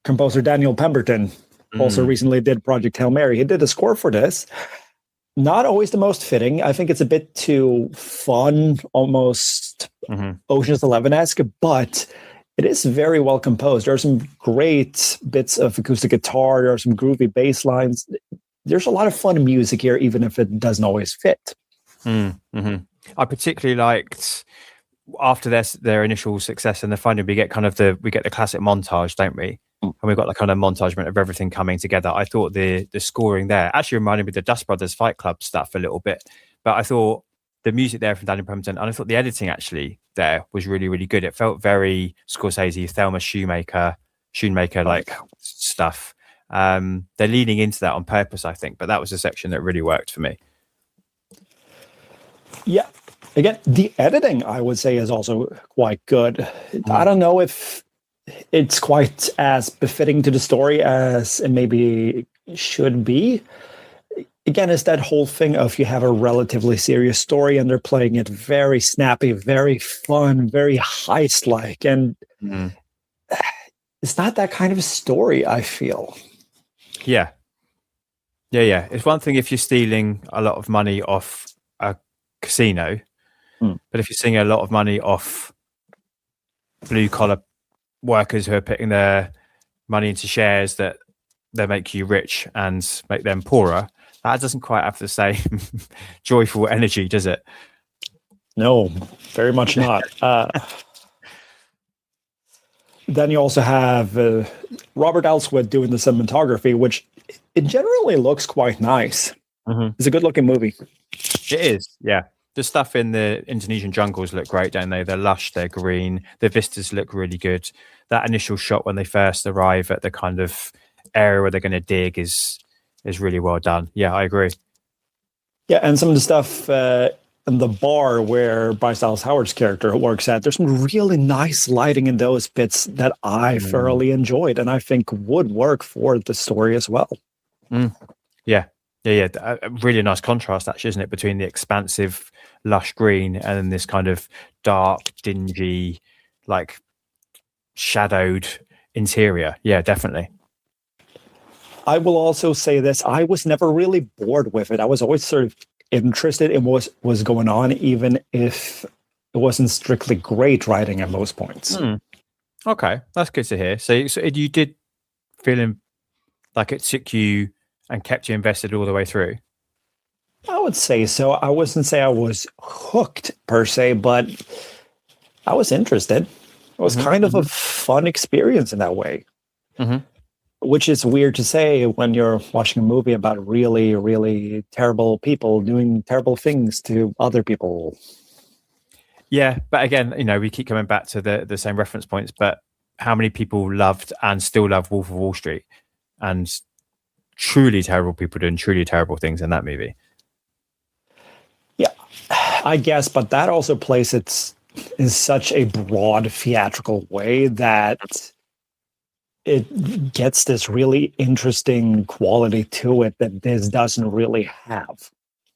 F: composer Daniel Pemberton. Also recently did Project Hail Mary. He did a score for this. Not always the most fitting. I think it's a bit too fun, almost Ocean's 11-esque, but it is very well composed. There are some great bits of acoustic guitar. There are some groovy bass lines. There's a lot of fun music here, even if it doesn't always fit.
E: I particularly liked after their initial success and the funding, we get the classic montage, don't we? And we've got the kind of montagement of everything coming together. I thought the scoring there actually reminded me of the Dust Brothers Fight Club stuff a little bit, but I thought the music there from Danny Pemberton, and I thought the editing actually there was really, really good. It felt very Scorsese, Thelma Shoemaker like stuff. They're leaning into that on purpose, I think, but that was a section that really worked for me.
F: Yeah. Again, the editing, I would say, is also quite good. I don't know if it's quite as befitting to the story as it maybe should be. Again, it's that whole thing of you have a relatively serious story and they're playing it very snappy, very fun, very heist-like. And it's not that kind of a story, I feel.
E: Yeah. It's one thing if you're stealing a lot of money off a casino, but if you're stealing a lot of money off blue-collar workers who are putting their money into shares that make you rich and make them poorer, that doesn't quite have the same joyful energy, does it?
F: No, very much not. Then you also have Robert Elswit doing the cinematography, which it generally looks quite nice. It's a good-looking movie.
E: It is, yeah. The stuff in the Indonesian jungles look great, don't they? They're lush, they're green. The vistas look really good. That initial shot when they first arrive at the kind of area where they're going to dig is really well done. Yeah, I agree.
F: Yeah, and some of the stuff in the bar where Bryce Dallas Howard's character works at, there's some really nice lighting in those bits that I thoroughly enjoyed and I think would work for the story as well.
E: Yeah. A really nice contrast, actually, isn't it, between the expansive, lush green and then this kind of dark, dingy, like shadowed interior. Yeah, definitely.
F: I will also say this: I was never really bored with it. I was always sort of interested in what was going on, even if it wasn't strictly great writing at most points.
E: Okay, that's good to hear. So you did feel like it took you and kept you invested all the way through?
F: I would say so. I wouldn't say I was hooked per se, but I was interested. It was kind of a fun experience in that way. Which is weird to say when you're watching a movie about really, really terrible people doing terrible things to other people.
E: Yeah, but again, we keep coming back to the same reference points, but how many people loved and still love Wolf of Wall Street? And truly terrible people doing truly terrible things in that movie.
F: Yeah, I guess, but that also plays it in such a broad theatrical way that it gets this really interesting quality to it that this doesn't really have.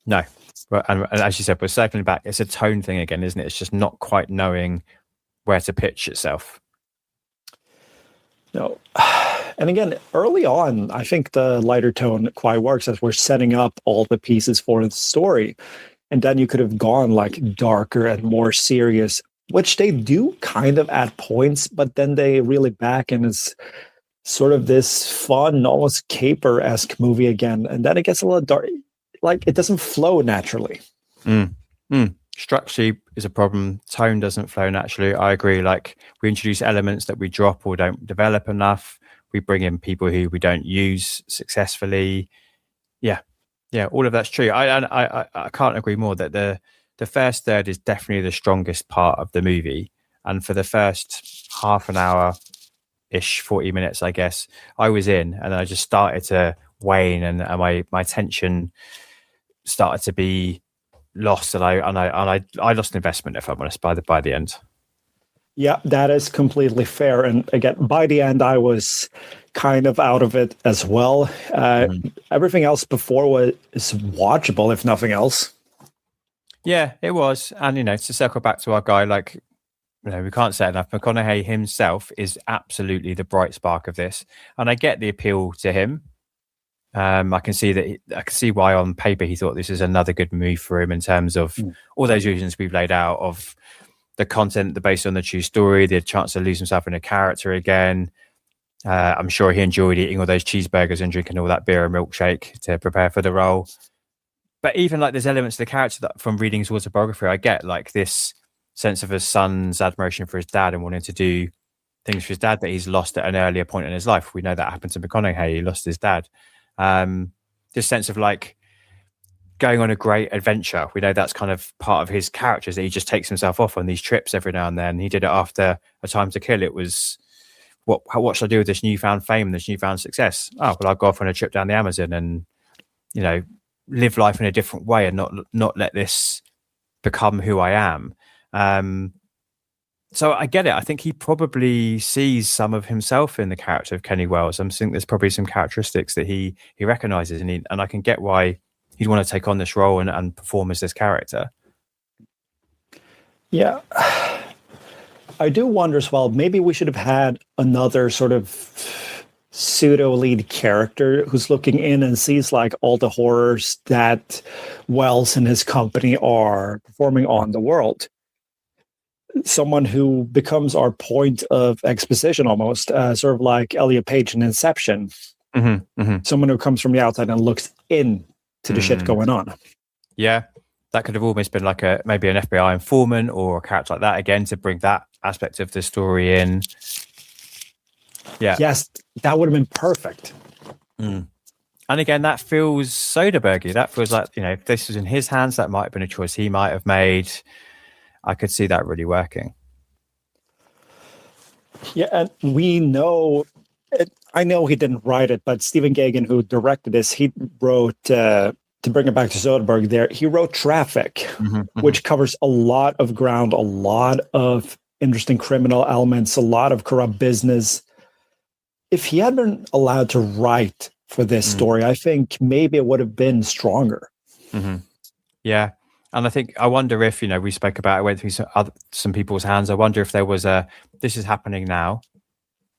E: No, but and as you said, we're circling back. It's a tone thing again, isn't it? It's just not quite knowing where to pitch itself. No. And again, early on, I think the lighter tone quite works as we're setting up all the pieces for the story. And then you could have gone like darker and more serious, which they do kind of at points, but then they really back and it's sort of this fun, almost caper-esque movie again. And then it gets a little dark, like it doesn't flow naturally. Structure is a problem. Tone doesn't flow naturally. I agree. Like we introduce elements that we drop or don't develop enough. We bring in people who we don't use successfully. Yeah, all of that's true. I can't agree more that the first third is definitely the strongest part of the movie. And for the first half an hour-ish, 40 minutes, I guess, I was in and I just started to wane and my tension started to be lost and I lost investment, if I'm honest, by the end.
F: Yeah, that is completely fair. And again, by the end, I was kind of out of it as well. Everything else before was watchable, if nothing else.
E: Yeah, it was. And, to circle back to our guy, like, we can't say enough. McConaughey himself is absolutely the bright spark of this. And I get the appeal to him. I can see why on paper he thought this is another good move for him in terms of all those reasons we've laid out of the content, the based on the true story, the chance to lose himself in a character again. I'm sure he enjoyed eating all those cheeseburgers and drinking all that beer and milkshake to prepare for the role. But even like there's elements of the character that from reading his autobiography, I get like this sense of a son's admiration for his dad and wanting to do things for his dad that he's lost at an earlier point in his life. We know that happened to McConaughey. He lost his dad. This sense of like going on a great adventure. We know that's kind of part of his character, is that he just takes himself off on these trips every now and then. He did it after A Time to Kill. It was, what should I do with this newfound fame, this newfound success? Oh, well, I'll go off on a trip down the Amazon and, you know, live life in a different way and not let this become who I am. So I get it. I think he probably sees some of himself in the character of Kenny Wells. I think there's probably some characteristics that he recognizes, and I can get why he'd want to take on this role and perform as this character.
F: Yeah. I do wonder as well, maybe we should have had another sort of pseudo lead character who's looking in and sees like all the horrors that Wells and his company are performing on the world. Someone who becomes our point of exposition almost, sort of like Elliot Page in Inception. Someone who comes from the outside and looks in to the shit going on.
E: Yeah, that could have almost been like maybe an FBI informant or a character like that, again, to bring that aspect of the story in. Yeah.
F: Yes, that would have been perfect.
E: And again, that feels Soderberghy. That feels like, you know, if this was in his hands, that might have been a choice he might have made. I could see that really working.
F: Yeah, and we know, I know he didn't write it, but Stephen Gaghan, who directed this, he wrote, to bring it back to Soderbergh there, he wrote Traffic, which covers a lot of ground, a lot of interesting criminal elements, a lot of corrupt business. If he had been allowed to write for this story, I think maybe it would have been stronger.
E: Yeah. And I wonder if, you know, we spoke about it, went through some people's hands. I wonder if there was this is happening now.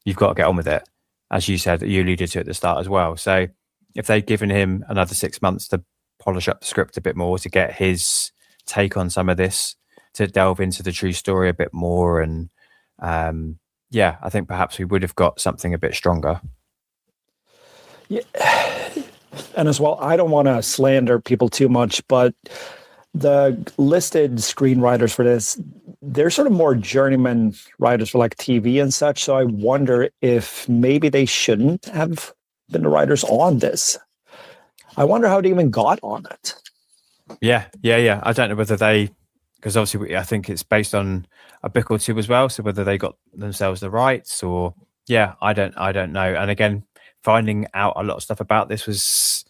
E: You've got to get on with it. As you said, you alluded to at the start as well. So if they'd given him another 6 months to polish up the script a bit more, to get his take on some of this, to delve into the true story a bit more. And yeah, I think perhaps we would have got something a bit stronger.
F: Yeah. And as well, I don't want to slander people too much, but the listed screenwriters for this, they're sort of more journeyman writers for like TV and such. So I wonder if maybe they shouldn't have been the writers on this. I wonder how they even got on it. Yeah.
E: I don't know whether because obviously I think it's based on a book or two as well. So whether they got themselves the rights or, yeah, I don't know. And again, finding out a lot of stuff about this was,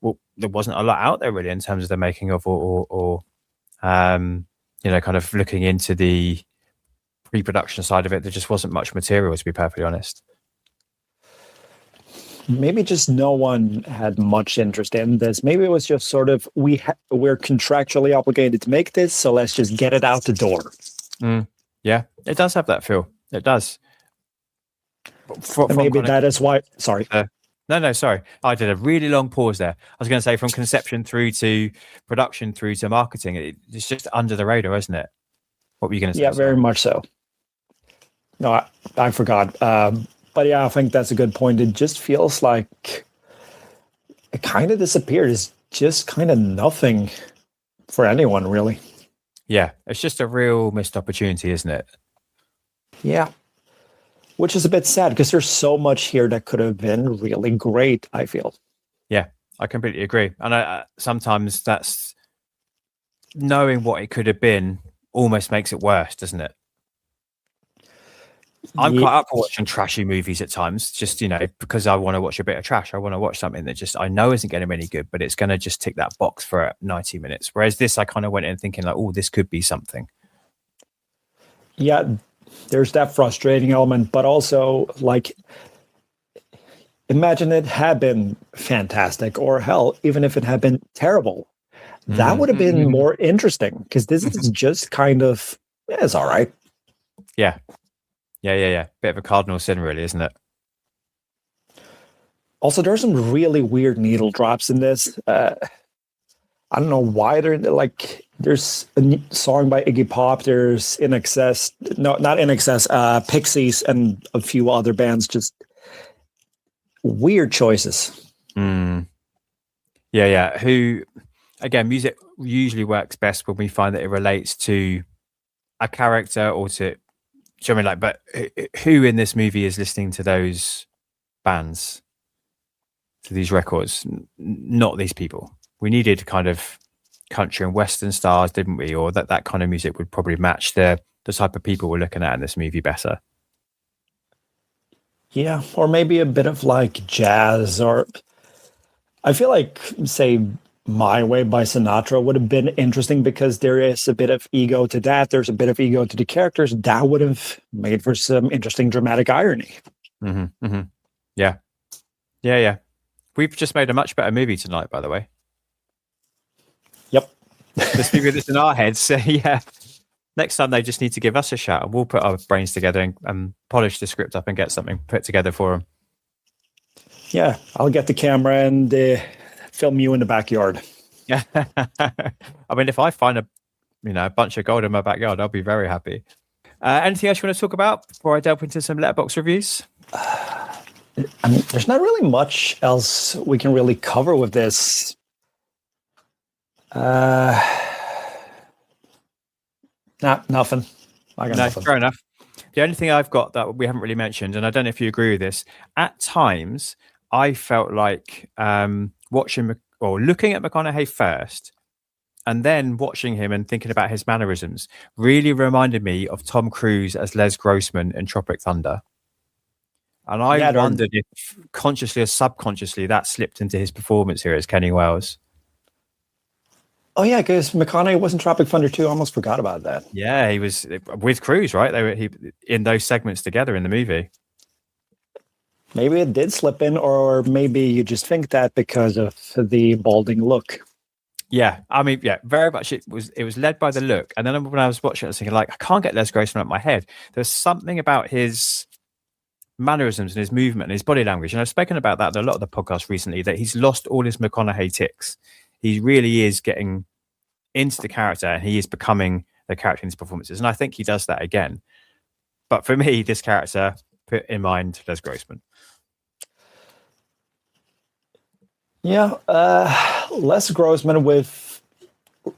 E: well, there wasn't a lot out there really in terms of the making of or you know, kind of looking into the pre-production side of it. There just wasn't much material, to be perfectly honest.
F: Maybe just no one had much interest in this. Maybe it was just sort of, we're contractually obligated to make this, so let's just get it out the door.
E: Yeah, it does have that feel. It does.
F: Maybe that is why. Sorry.
E: No, sorry. I did a really long pause there. I was going to say from conception through to production through to marketing, it's just under the radar, isn't it? What were you going to say?
F: Yeah, very much so. No, I forgot. But yeah, I think that's a good point. It just feels like it kind of disappeared. It's just kind of nothing for anyone, really.
E: Yeah, it's just a real missed opportunity, isn't it?
F: Yeah. Which is a bit sad because there's so much here that could have been really great, I feel. Yeah,
E: I completely agree. And sometimes that's knowing what it could have been almost makes it worse, doesn't it? I'm quite up for watching trashy movies at times, just, you know, because I want to watch a bit of trash. I want to watch something that just I know isn't going to be any good, but it's going to just tick that box for 90 minutes. Whereas this, I kind of went in thinking like, oh, this could be something.
F: Yeah, there's that frustrating element, but also like, imagine it had been fantastic, or hell, even if it had been terrible, that would have been more interesting, because this is just kind of, it's all right.
E: Yeah. Bit of a cardinal sin, really, isn't it?
F: Also, there's some really weird needle drops in this. I don't know why they're like, there's a song by Iggy Pop, there's In Excess, no, not In Excess, Pixies, and a few other bands, just weird choices.
E: Yeah. Who, again, music usually works best when we find that it relates to a character or to, do you know what I mean? Like, but who in this movie is listening to those bands, to these records? Not these people. We needed kind of country and western stars, didn't we? Or that kind of music would probably match the type of people we're looking at in this movie better.
F: Yeah, or maybe a bit of like jazz, or I feel like, say, My Way by Sinatra would have been interesting because there is a bit of ego to that. There's a bit of ego to the characters. That would have made for some interesting dramatic irony.
E: Mm-hmm, mm-hmm. Yeah. Yeah, yeah. We've just made a much better movie tonight, by the way.
F: Yep.
E: Let's figure this in our heads. So, yeah. Next time they just need to give us a shout and we'll put our brains together and polish the script up and get something put together for them.
F: Yeah, I'll get the camera and film you in the backyard.
E: Yeah. I mean, if I find a bunch of gold in my backyard, I'll be very happy. Anything else you want to talk about before I delve into some letterbox reviews?
F: I mean, there's not really much else we can really cover with this. Nothing. I got nothing.
E: Fair enough. The only thing I've got that we haven't really mentioned, and I don't know if you agree with this, at times I felt like watching or looking at McConaughey first and then watching him and thinking about his mannerisms really reminded me of Tom Cruise as Les Grossman in Tropic Thunder. And I wondered if consciously or subconsciously that slipped into his performance here as Kenny Wells.
F: Oh, yeah, because McConaughey was in Tropic Thunder too. I almost forgot about that.
E: Yeah, he was with Cruise, right? They were in those segments together in the movie.
F: Maybe it did slip in, or maybe you just think that because of the balding look.
E: Yeah, I mean, yeah, very much. It was led by the look. And then when I was watching it, I was thinking, like, I can't get Les Grossman out of my head. There's something about his mannerisms and his movement and his body language. And I've spoken about that in a lot of the podcasts recently, that he's lost all his McConaughey tics. He really is getting into the character and he is becoming the character in his performances. And I think he does that again. But for me, this character put in mind Les Grossman.
F: Yeah, Les Grossman with,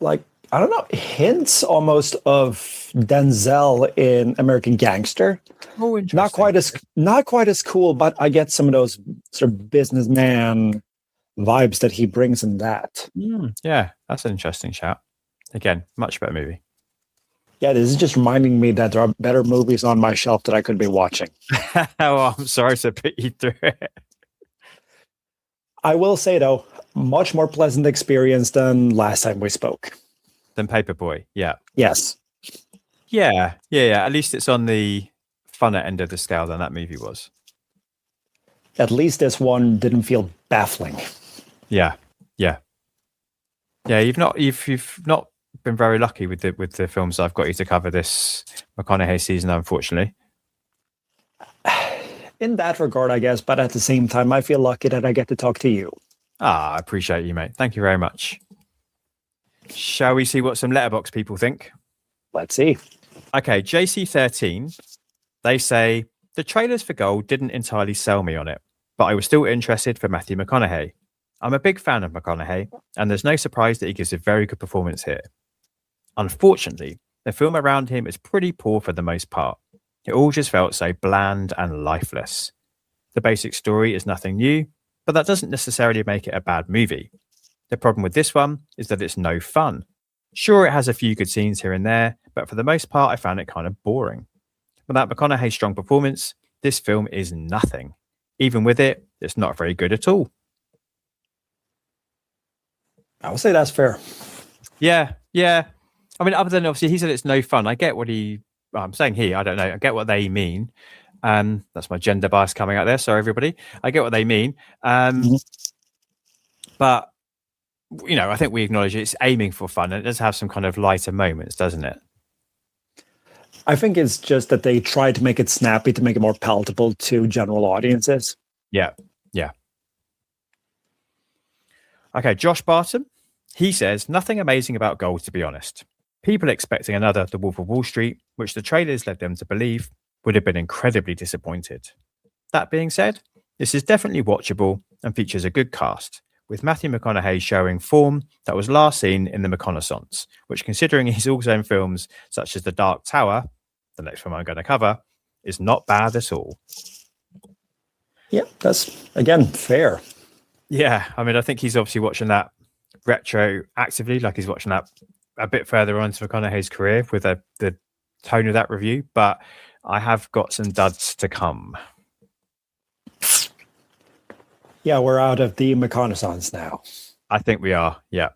F: like, I don't know, hints almost of Denzel in American Gangster.
E: Oh, interesting.
F: Not quite as cool, but I get some of those sort of businessman vibes that he brings in that.
E: Yeah, that's an interesting shout. Again, much better movie.
F: Yeah, this is just reminding me that there are better movies on my shelf that I could be watching.
E: Oh, I'm sorry to put you through it.
F: I will say, though, much more pleasant experience than last time we spoke.
E: Than Paperboy, yeah.
F: Yes.
E: Yeah. At least it's on the funner end of the scale than that movie was.
F: At least this one didn't feel baffling.
E: Yeah. You've not been very lucky with the films I've got you to cover this McConaughey season, unfortunately.
F: In that regard, I guess, but at the same time, I feel lucky that I get to talk to you.
E: I appreciate you, mate. Thank you very much. Shall we see what some letterbox people think?
F: Let's see.
E: Okay, JC13, they say, the trailers for Gold didn't entirely sell me on it, but I was still interested for Matthew McConaughey. I'm a big fan of McConaughey, and there's no surprise that he gives a very good performance here. Unfortunately, the film around him is pretty poor for the most part. It all just felt so bland and lifeless. The basic story is nothing new, but that doesn't necessarily make it a bad movie. The problem with this one is that it's no fun. Sure, it has a few good scenes here and there, but for the most part, I found it kind of boring. Without McConaughey's strong performance, this film is nothing. Even with it, it's not very good at all.
F: I would say that's fair.
E: Yeah. I mean, other than obviously he said it's no fun. I get what I'm saying he, I don't know. I get what they mean. That's my gender bias coming out there. Sorry, everybody. I get what they mean. But, I think we acknowledge it's aiming for fun. And it does have some kind of lighter moments, doesn't it?
F: I think it's just that they tried to make it snappy to make it more palatable to general audiences.
E: Yeah. Okay, Josh Barton. He says, nothing amazing about Gold, to be honest. People expecting another The Wolf of Wall Street, which the trailers led them to believe, would have been incredibly disappointed. That being said, this is definitely watchable and features a good cast, with Matthew McConaughey showing form that was last seen in The McConaissance, which, considering he's also in films such as The Dark Tower, the next film I'm going to cover, is not bad at all.
F: Yeah, that's, again, fair.
E: Yeah, I mean, I think he's obviously watching that retroactively, like he's watching that a bit further on to McConaughey's career with the tone of that review, but I have got some duds to come.
F: Yeah, we're out of the McConaissance now.
E: I think we are. Yeah.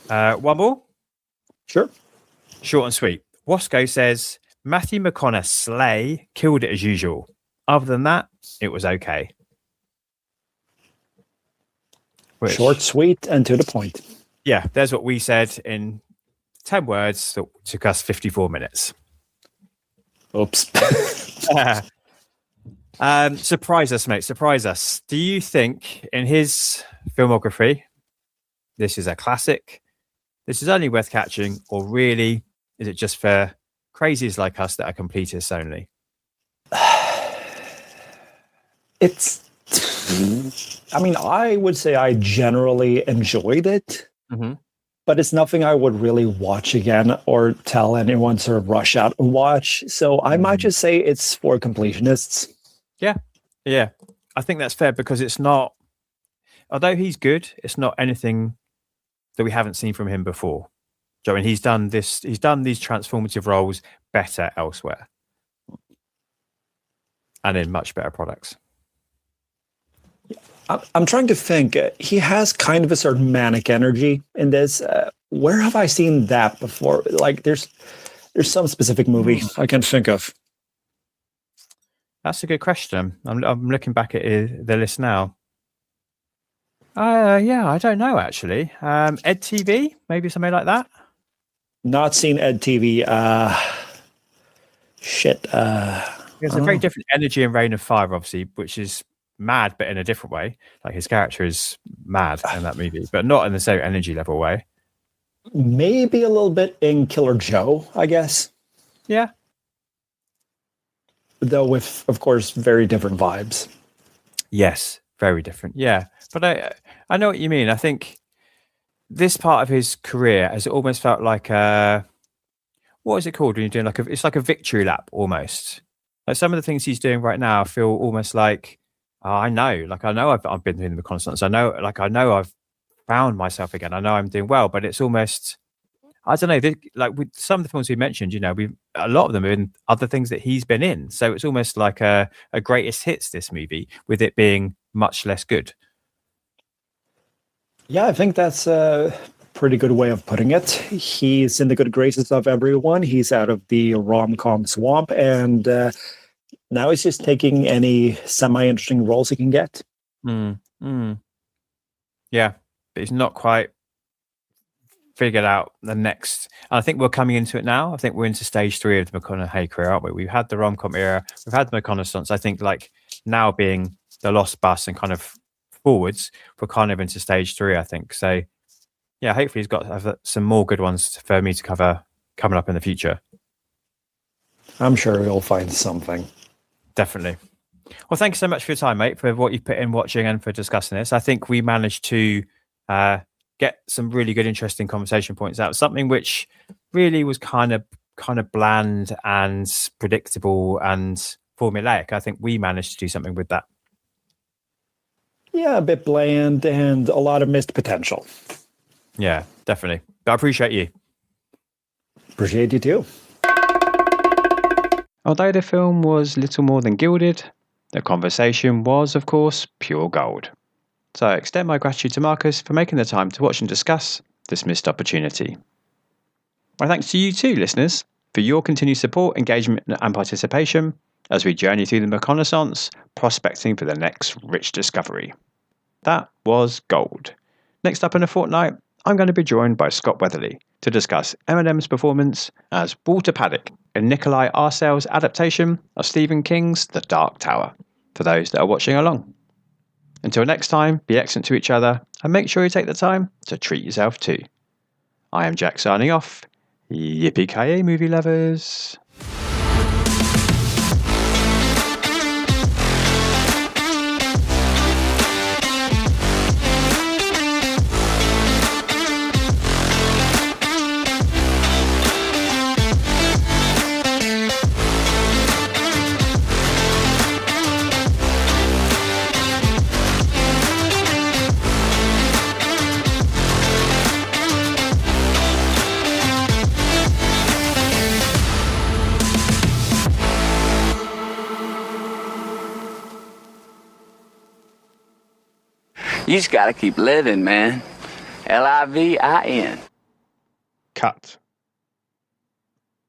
E: One more?
F: Sure.
E: Short and sweet. Wasco says, Matthew McConaughey killed it as usual. Other than that, it was okay. Which,
F: short, sweet, and to the point.
E: Yeah, there's what we said in 10 words that took us 54 minutes.
F: Oops.
E: Surprise us, mate. Surprise us. Do you think in his filmography, this is a classic? This is only worth catching, or really, is it just for crazies like us that are completists only?
F: I mean, I would say I generally enjoyed it, but it's nothing I would really watch again or tell anyone to rush out and watch. So I might just say it's for completionists.
E: Yeah. I think that's fair because it's not, although he's good, it's not anything that we haven't seen from him before. So, I mean, he's done these transformative roles better elsewhere and in much better products.
F: I'm trying to think. He has kind of a certain manic energy in this. Where have I seen that before? Like, there's some specific movie I can think of.
E: That's a good question. I'm looking back at the list now. Yeah, I don't know actually. Ed TV, maybe something like that.
F: Not seen Ed TV.
E: There's a very different energy in Reign of Fire, obviously, which is mad, but in a different way. Like his character is mad in that movie, but not in the same energy level way.
F: Maybe a little bit in Killer Joe, I guess.
E: Yeah.
F: Though with, of course, very different vibes.
E: Yes, very different. Yeah. But I know what you mean. I think this part of his career has almost felt like what is it called when you're doing it's like a victory lap almost. Like some of the things he's doing right now feel almost like, I know I've been doing the McConaissance. I know I've found myself again. I know I'm doing well, but it's almost, I don't know, like with some of the films we mentioned, a lot of them are in other things that he's been in. So it's almost like a greatest hits, this movie, with it being much less good. Yeah,
F: I think that's a pretty good way of putting it. He's in the good graces of everyone. He's out of the rom-com swamp, and now he's just taking any semi-interesting roles he can get.
E: Yeah, but he's not quite figured out the next. And I think we're coming into it now. I think we're into stage 3 of the McConaughey career, aren't we? We've had the rom-com era. We've had the McConaissance. I think like now being the lost bus and kind of forwards, we're kind of into stage 3, I think. So yeah, hopefully he's got some more good ones for me to cover coming up in the future.
F: I'm sure we'll find something.
E: Definitely. Well, thank you so much for your time, mate, for what you've put in watching and for discussing this. I think we managed to get some really good, interesting conversation points out. Something which really was kind of bland and predictable and formulaic. I think we managed to do something with that.
F: Yeah, a bit bland and a lot of missed potential.
E: Yeah, definitely. But I appreciate you.
F: Appreciate you too.
E: Although the film was little more than gilded, the conversation was, of course, pure gold. So I extend my gratitude to Marcus for making the time to watch and discuss this missed opportunity. My thanks to you too, listeners, for your continued support, engagement and participation as we journey through the McConaissance, prospecting for the next rich discovery. That was gold. Next up in a fortnight, I'm going to be joined by Scott Weatherly to discuss Eminem's performance as Walter Paddock in Nikolai Arcel's adaptation of Stephen King's The Dark Tower, for those that are watching along. Until next time, be excellent to each other and make sure you take the time to treat yourself too. I am Jack signing off. Yippee-ki-yay, movie lovers.
B: You just gotta keep living, man. Livin.
A: Cut.